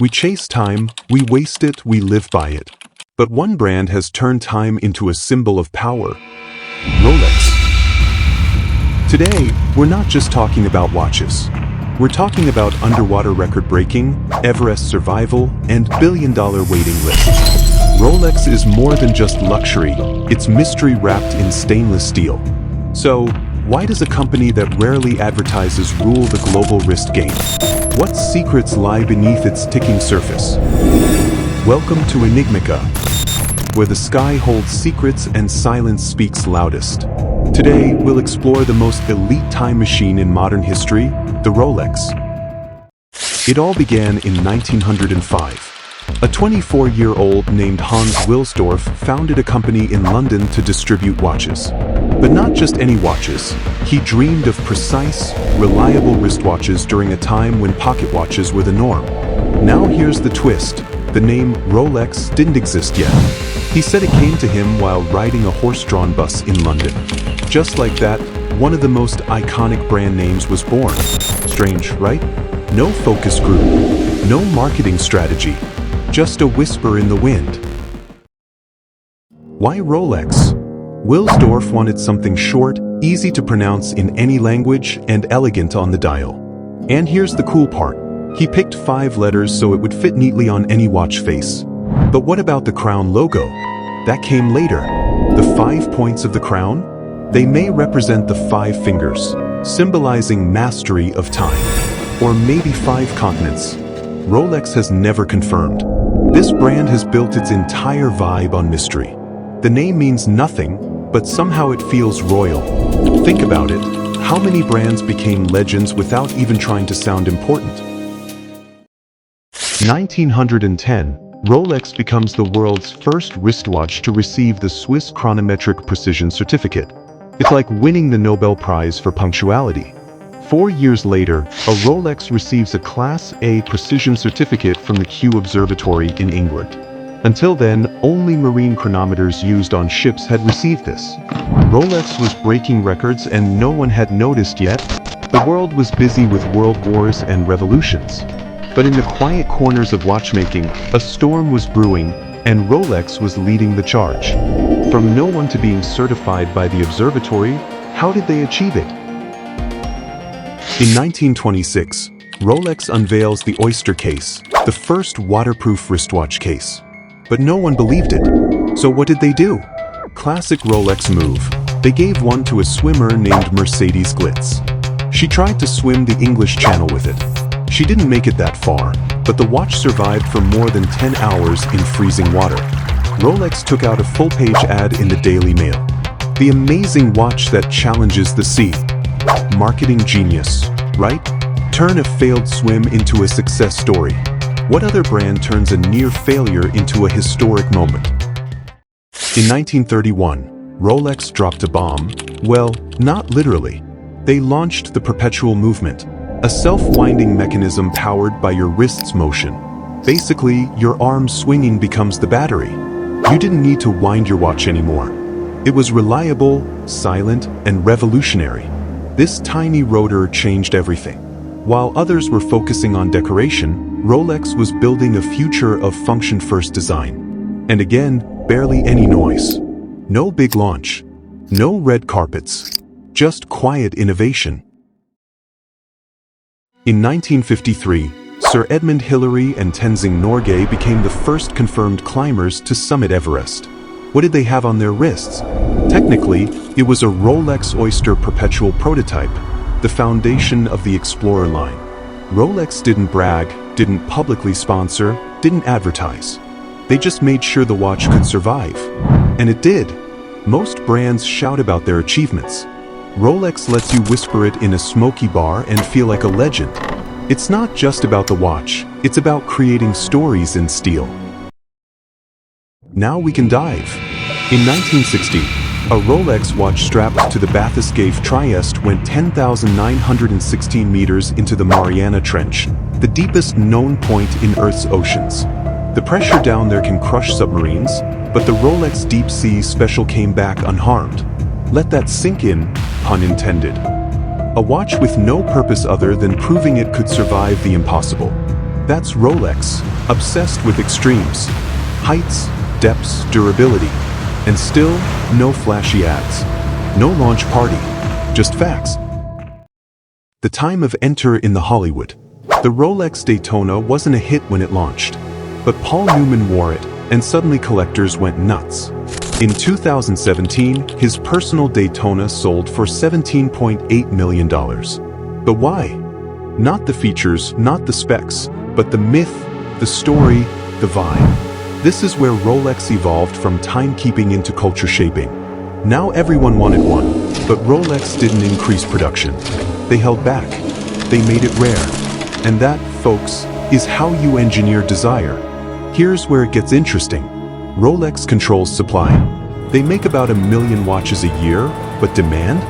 We chase time, we waste it, we live by it. But one brand has turned time into a symbol of power: Rolex. Today, we're not just talking about watches. We're talking about underwater record-breaking, Everest survival, and billion-dollar waiting lists. Rolex is more than just luxury, it's mystery wrapped in stainless steel. So, why does a company that rarely advertises rule the global wrist game? What secrets lie beneath its ticking surface? Welcome to Enigmica, where the sky holds secrets and silence speaks loudest. Today, we'll explore the most elite time machine in modern history, the Rolex. It all began in 1905. A 24-year-old named Hans Wilsdorf founded a company in London to distribute watches. But not just any watches. He dreamed of precise, reliable wristwatches during a time when pocket watches were the norm. Now here's the twist. The name Rolex didn't exist yet. He said it came to him while riding a horse-drawn bus in London. Just like that, one of the most iconic brand names was born. Strange, right? No focus group, no marketing strategy, just a whisper in the wind. Why Rolex? Wilsdorf wanted something short, easy to pronounce in any language, and elegant on the dial. And here's the cool part. He picked 5 letters so it would fit neatly on any watch face. But what about the crown logo? That came later. The 5 points of the crown? They may represent the 5 fingers, symbolizing mastery of time. Or maybe 5 continents. Rolex has never confirmed. This brand has built its entire vibe on mystery. The name means nothing, but somehow it feels royal. Think about it. How many brands became legends without even trying to sound important? 1910, Rolex becomes the world's first wristwatch to receive the Swiss chronometric precision certificate. It's like winning the Nobel Prize for punctuality. 4 years later, a Rolex receives a Class A precision certificate from the Kew Observatory in England. Until then, only marine chronometers used on ships had received this. Rolex was breaking records and no one had noticed yet. The world was busy with world wars and revolutions. But in the quiet corners of watchmaking, a storm was brewing, and Rolex was leading the charge. From no one to being certified by the observatory, how did they achieve it? In 1926, Rolex unveils the Oyster case, the first waterproof wristwatch case. But no one believed it. So what did they do? Classic Rolex move. They gave one to a swimmer named Mercedes Gleitze. She tried to swim the English Channel with it. She didn't make it that far, but the watch survived for more than 10 hours in freezing water. Rolex took out a full-page ad in the Daily Mail. The amazing watch that challenges the sea. Marketing genius, right? Turn a failed swim into a success story. What other brand turns a near failure into a historic moment? In 1931, Rolex dropped a bomb. Well, not literally. They launched the Perpetual movement, a self-winding mechanism powered by your wrist's motion. Basically, your arm swinging becomes the battery. You didn't need to wind your watch anymore. It was reliable, silent, and revolutionary. This tiny rotor changed everything. While others were focusing on decoration, Rolex was building a future of function-first design. And again, barely any noise. No big launch. No red carpets. Just quiet innovation. In 1953, Sir Edmund Hillary and Tenzing Norgay became the first confirmed climbers to summit Everest. What did they have on their wrists? Technically, it was a Rolex Oyster Perpetual prototype, the foundation of the Explorer line. Rolex didn't brag, didn't publicly sponsor, didn't advertise. They just made sure the watch could survive. And it did. Most brands shout about their achievements. Rolex lets you whisper it in a smoky bar and feel like a legend. It's not just about the watch, it's about creating stories in steel. Now we can dive. In 1960, a Rolex watch strapped to the Bathurst Gave Trieste went 10,916 meters into the Mariana Trench, the deepest known point in Earth's oceans. The pressure down there can crush submarines, but the Rolex Deep Sea Special came back unharmed. Let that sink in, pun intended. A watch with no purpose other than proving it could survive the impossible. That's Rolex, obsessed with extremes. Heights, depths, durability. And still, no flashy ads. No launch party. Just facts. The time of enter in the Hollywood. The Rolex Daytona wasn't a hit when it launched. But Paul Newman wore it, and suddenly collectors went nuts. In 2017, his personal Daytona sold for $17.8 million. But why? Not the features, not the specs, but the myth, the story, the vibe. This is where Rolex evolved from timekeeping into culture shaping. Now everyone wanted one, but Rolex didn't increase production. They held back. They made it rare. And that, folks, is how you engineer desire. Here's where it gets interesting. Rolex controls supply. They make about 1 million watches a year, but demand?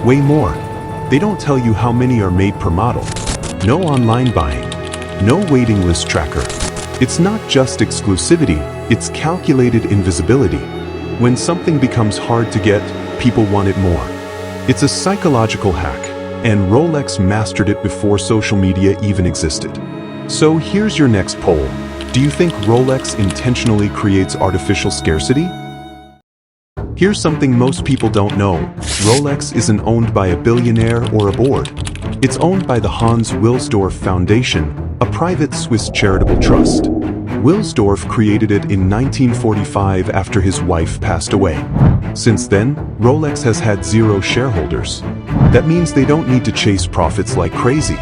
Way more. They don't tell you how many are made per model. No online buying. No waiting list tracker. It's not just exclusivity, it's calculated invisibility. When something becomes hard to get, people want it more. It's a psychological hack, and Rolex mastered it before social media even existed. So here's your next poll. Do you think Rolex intentionally creates artificial scarcity? Here's something most people don't know. Rolex isn't owned by a billionaire or a board. It's owned by the Hans Wilsdorf Foundation, a private Swiss charitable trust. Wilsdorf created it in 1945 after his wife passed away. Since then, Rolex has had 0 shareholders. That means they don't need to chase profits like crazy.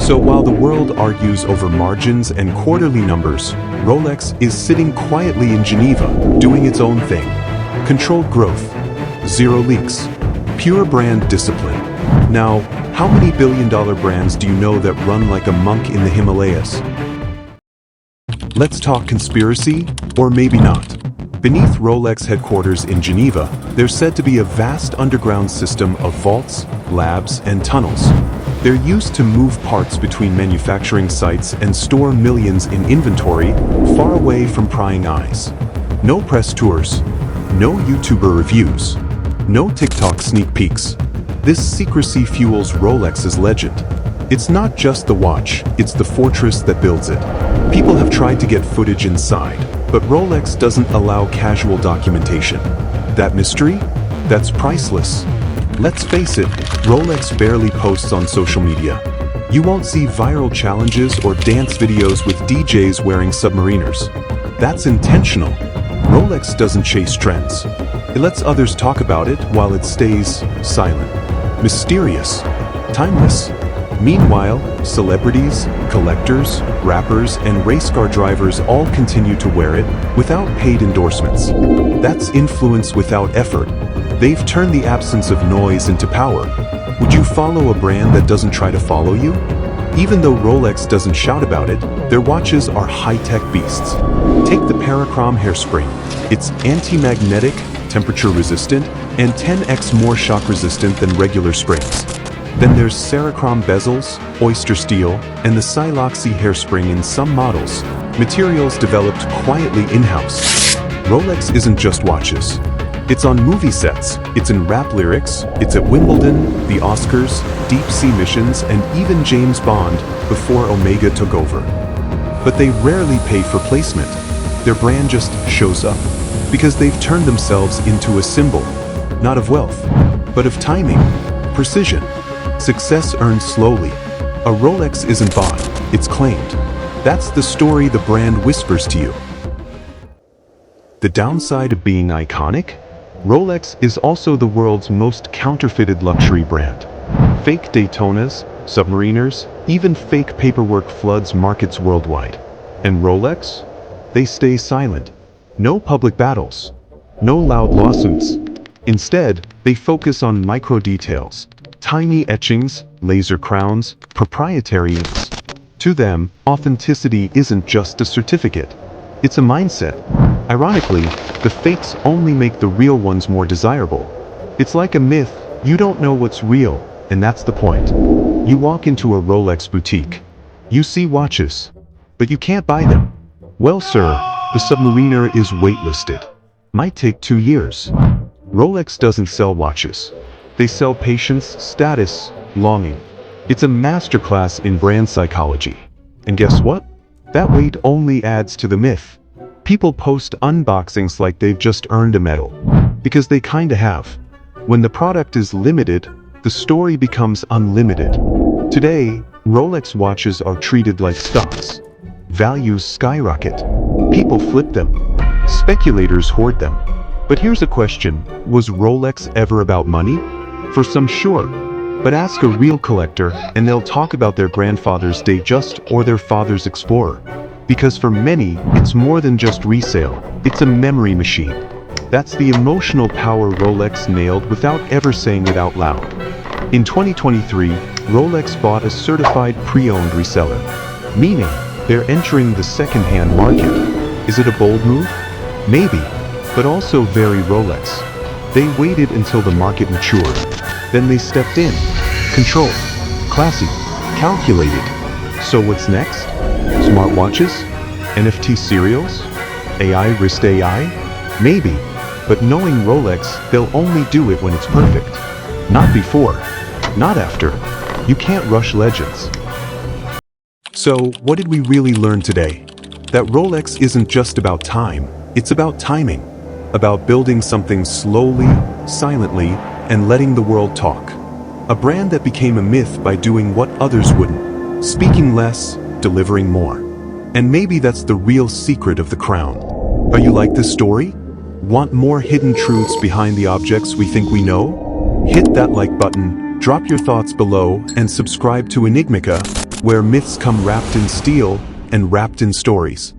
So while the world argues over margins and quarterly numbers, Rolex is sitting quietly in Geneva, doing its own thing. Controlled growth, 0 leaks, pure brand discipline. Now, how many billion-dollar brands do you know that run like a monk in the Himalayas? Let's talk conspiracy, or maybe not. Beneath Rolex headquarters in Geneva, there's said to be a vast underground system of vaults, labs, and tunnels. They're used to move parts between manufacturing sites and store millions in inventory far away from prying eyes. No press tours, no YouTuber reviews, no TikTok sneak peeks. This secrecy fuels Rolex's legend. It's not just the watch, it's the fortress that builds it. People have tried to get footage inside, but Rolex doesn't allow casual documentation. That mystery? That's priceless. Let's face it, Rolex barely posts on social media. You won't see viral challenges or dance videos with DJs wearing submariners. That's intentional. Rolex doesn't chase trends. It lets others talk about it while it stays silent. Mysterious. Timeless. Meanwhile, celebrities, collectors, rappers, and race car drivers all continue to wear it without paid endorsements. That's influence without effort. They've turned the absence of noise into power. Would you follow a brand that doesn't try to follow you? Even though Rolex doesn't shout about it, their watches are high-tech beasts. Take the Parachrom hairspring. It's anti-magnetic, temperature-resistant, and 10x more shock-resistant than regular springs. Then there's Cerachrom bezels, Oyster steel, and the Siloxy hairspring in some models, materials developed quietly in-house. Rolex isn't just watches. It's on movie sets, it's in rap lyrics, it's at Wimbledon, the Oscars, deep-sea missions, and even James Bond before Omega took over. But they rarely pay for placement. Their brand just shows up, because they've turned themselves into a symbol, not of wealth, but of timing, precision. Success earned slowly. A Rolex isn't bought, it's claimed. That's the story the brand whispers to you. The downside of being iconic? Rolex is also the world's most counterfeited luxury brand. Fake Daytonas, submariners, even fake paperwork floods markets worldwide. And Rolex? They stay silent. No public battles. No loud lawsuits. Instead, they focus on micro details. Tiny etchings, laser crowns, proprietary inks. To them, authenticity isn't just a certificate. It's a mindset. Ironically, the fakes only make the real ones more desirable. It's like a myth, you don't know what's real, and that's the point. You walk into a Rolex boutique. You see watches, but you can't buy them. Well, sir, the Submariner is waitlisted. Might take 2 years. Rolex doesn't sell watches. They sell patience, status, longing. It's a masterclass in brand psychology. And guess what? That weight only adds to the myth. People post unboxings like they've just earned a medal. Because they kinda have. When the product is limited, the story becomes unlimited. Today, Rolex watches are treated like stocks. Values skyrocket. People flip them. Speculators hoard them. But here's a question, was Rolex ever about money? For some, sure. But ask a real collector and they'll talk about their grandfather's Datejust or their father's Explorer. Because for many, it's more than just resale, it's a memory machine. That's the emotional power Rolex nailed without ever saying it out loud. In 2023, Rolex bought a certified pre-owned reseller, meaning they're entering the second-hand market. Is it a bold move? Maybe, but also very Rolex. They waited until the market matured. Then they stepped in. Controlled, classy, calculated. So what's next? Smartwatches? NFT serials? AI wrist AI? Maybe, but knowing Rolex, they'll only do it when it's perfect. Not before, not after. You can't rush legends. So, what did we really learn today? That Rolex isn't just about time, it's about timing. About building something slowly, silently, and letting the world talk. A brand that became a myth by doing what others wouldn't. Speaking less, delivering more. And maybe that's the real secret of the crown. Are you like this story? Want more hidden truths behind the objects we think we know? Hit that like button, drop your thoughts below, and subscribe to Enigmica, where myths come wrapped in steel and wrapped in stories.